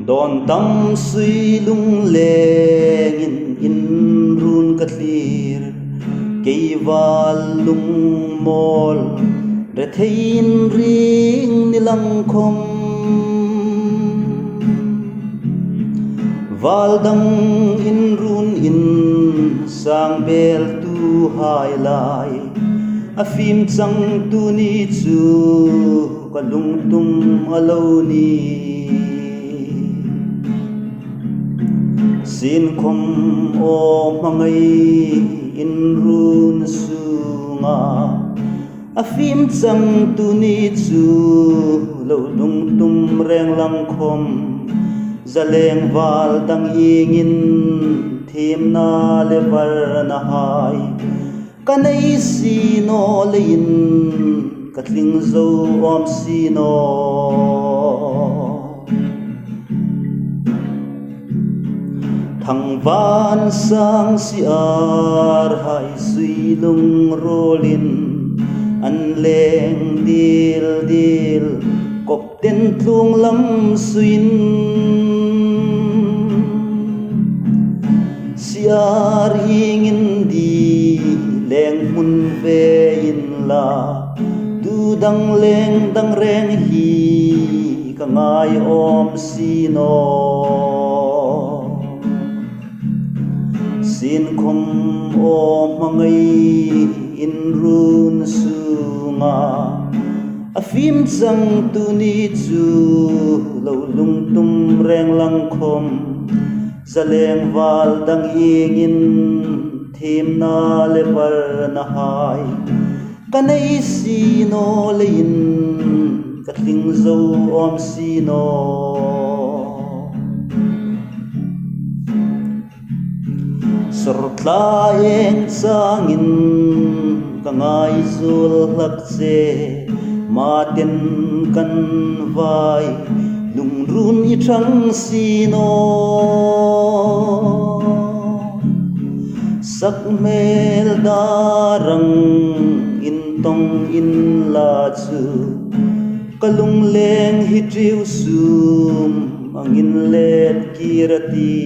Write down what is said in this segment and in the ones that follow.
Don tam sui lung leng in run katlir keival lung mol re thein ring nilang khom valdang in run in sang bel tu hai lai afim chang tu ni chu kalung tum alo ni sin khom o mangai in run sunga afim chang tu ni chu lo lung tum reng lang khom zaleng wal dang ingin thim na levar na hai kanai sino lein katling zo om sino thang van sang si ar hai sui lung rolin an leng dil dil kop ten tlung lam suin si ar ingin di leng mun ve in la du dang leng dang reng hi kangai om sino sin khom o mangai in run sunga afim chang tu ni chu lo lung tum reng lang khom zaleng wal dang ingin thim na levar na hai kanai sino lein katling zo om sino sortla eng changin kangai zul lakche maten kan vai lung run i thang sino sak mel darang in tong in la chu kalung leng hi triu sum angin let kirati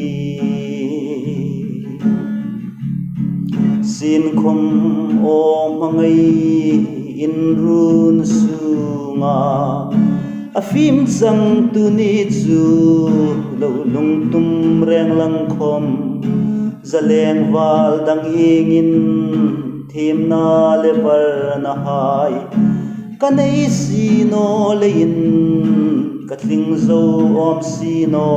sin khom o mangai in run sunga afim chang tu ni chu lo lung tum reng lang khom zaleng wal dang ingin thim na levar na hai kanai sino lein katling zo om sino